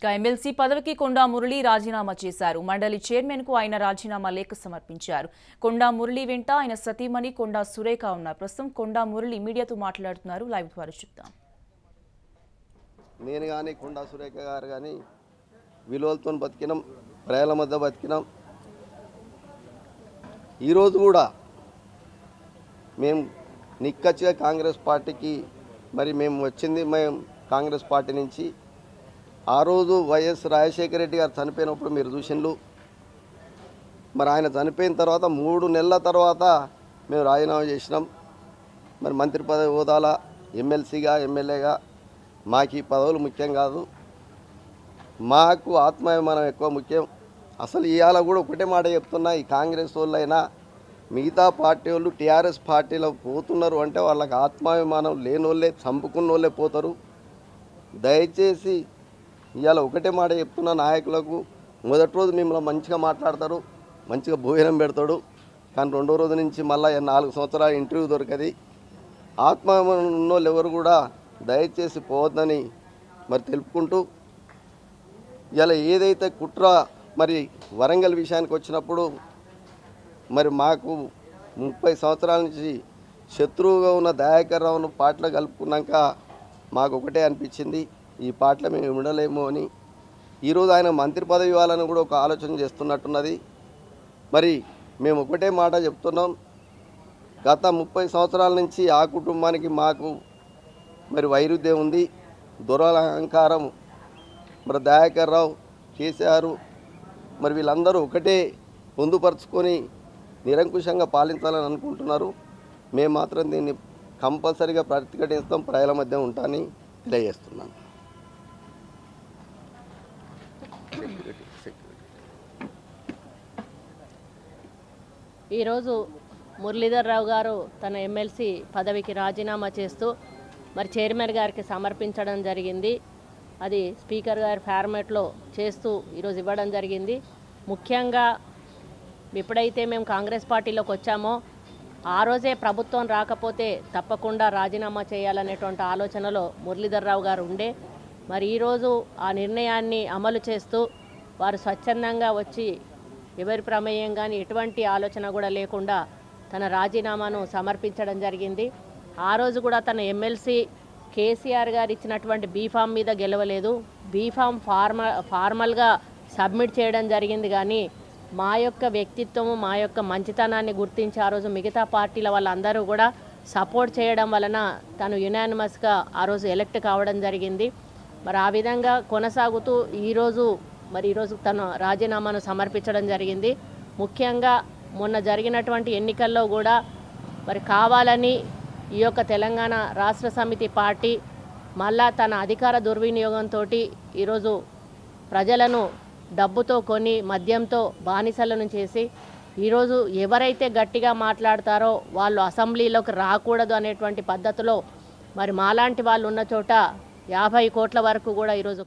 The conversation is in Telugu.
ఎమ్మెల్సీ పదవికి కొండా మురళి రాజీనామా చేశారు. మండలి చైర్మన్ కు ఆయన రాజీనామా లేఖ సమర్పించారు. కొండా మురళి వెంట ఆయన సతీమణి కొండా సురేఖ ఉన్నారు. ప్రస్తుతం కొండా మురళి మీడియాతో మాట్లాడుతున్నారు. లైవ్ ద్వారా చూద్దాం. నేను కానీ కొండా సురేఖ గారు కానీ విలువలతో బతికినాం, ప్రజల మధ్య బతికినాం. ఈరోజు కూడా మేము నిక్కచ్చిగా కాంగ్రెస్ పార్టీకి మేము వచ్చింది కాంగ్రెస్ పార్టీ నుంచి. ఆ రోజు వైఎస్ రాజశేఖర రెడ్డి గారు చనిపోయినప్పుడు మీరు చూసిండ్రు. ఆయన చనిపోయిన తర్వాత 3 నెలల తర్వాత మేము రాజీనామా చేసినాం. మంత్రి పదవి హోదాల ఎమ్మెల్సీగా ఎమ్మెల్యేగా మాకు ఈ పదవులు ముఖ్యం కాదు, మాకు ఆత్మాభిమానం ఎక్కువ ముఖ్యం. అసలు ఇవాళ కూడా ఒకటే మాట చెప్తున్నా, ఈ కాంగ్రెస్ వాళ్ళైనా మిగతా పార్టీ వాళ్ళు టీఆర్ఎస్ పార్టీలో పోతున్నారు అంటే వాళ్ళకి ఆత్మాభిమానం లేని వాళ్ళే, చంపుకున్న వాళ్ళే పోతారు. దయచేసి ఇవాళ ఒకటే మాట చెప్తున్నా నాయకులకు, మొదటి రోజు మిమ్మల్ని మంచిగా మాట్లాడతారు, మంచిగా భోజనం పెడతాడు, కానీ 2వ రోజు నుంచి మళ్ళీ 4 సంవత్సరాల ఇంటర్వ్యూ దొరకది. ఆత్మాభిమానం ఉన్న వాళ్ళు ఎవరు కూడా దయచేసి పోవద్దని తెలుపుకుంటూ, ఇలా ఏదైతే కుట్ర వరంగల్ విషయానికి వచ్చినప్పుడు మాకు 30 సంవత్సరాల నుంచి శత్రువుగా ఉన్న దయాకర్ రావును పార్టీలో కలుపుకున్నాక మాకు ఒకటే అనిపించింది, ఈ పార్టీలో మేము ఉండలేము అని. ఈరోజు ఆయన మంత్రి పదవి ఇవ్వాలని కూడా ఒక ఆలోచన చేస్తున్నట్టున్నది. మేము ఒకటే మాట చెప్తున్నాం, గత 30 సంవత్సరాల నుంచి ఆ కుటుంబానికి మాకు వైరుధ్యం ఉంది. దురహంకారం దయాకర్ రావు, కేసీఆర్ వీళ్ళందరూ ఒకటే పొందుపరుచుకొని నిరంకుశంగా పాలించాలని అనుకుంటున్నారు. మేము మాత్రం దీన్ని కంపల్సరీగా ప్రతిఘటిస్తాం, ప్రజల మధ్య ఉంటానని తెలియజేస్తున్నాను. ఈరోజు మురళీధర్ రావు గారు తన ఎమ్మెల్సీ పదవికి రాజీనామా చేస్తూ చైర్మన్ గారికి సమర్పించడం జరిగింది. అది స్పీకర్ గారి ఫార్మాట్లో చేస్తూ ఈరోజు ఇవ్వడం జరిగింది. ముఖ్యంగా ఎప్పుడైతే మేము కాంగ్రెస్ పార్టీలోకి వచ్చామో ఆ రోజే ప్రభుత్వం రాకపోతే తప్పకుండా రాజీనామా చేయాలనేటువంటి ఆలోచనలో మురళీధర్ రావు గారు ఉండే. ఈరోజు ఆ నిర్ణయాన్ని అమలు చేస్తూ వారు స్వచ్ఛందంగా వచ్చి ఎవరి ప్రమేయం కానీ ఎటువంటి ఆలోచన కూడా లేకుండా తన రాజీనామాను సమర్పించడం జరిగింది. ఆ రోజు కూడా తన ఎమ్మెల్సీ కేసీఆర్ గారు ఇచ్చినటువంటి బీఫామ్ మీద గెలవలేదు, బీఫామ్ ఫార్మల్గా సబ్మిట్ చేయడం జరిగింది. కానీ మా యొక్క వ్యక్తిత్వము, మా యొక్క మంచితనాన్ని గుర్తించి ఆ రోజు మిగతా పార్టీల వాళ్ళందరూ కూడా సపోర్ట్ చేయడం వలన తను యునానిమస్గా ఆ రోజు ఎలక్ట్ కావడం జరిగింది. ఆ విధంగా కొనసాగుతూ ఈరోజు తను రాజీనామాను సమర్పించడం జరిగింది. ముఖ్యంగా మొన్న జరిగినటువంటి ఎన్నికల్లో కూడా కావాలని ఈ యొక్క తెలంగాణ రాష్ట్ర సమితి పార్టీ మళ్ళా తన అధికార దుర్వినియోగంతో ఈరోజు ప్రజలను డబ్బుతో కొని మద్యంతో బానిసలను చేసి ఈరోజు ఎవరైతే గట్టిగా మాట్లాడతారో వాళ్ళు అసెంబ్లీలోకి రాకూడదు అనేటువంటి పద్ధతిలో మాలాంటి వాళ్ళు ఉన్న చోట 50 కోట్ల వరకు కూడా ఈరోజు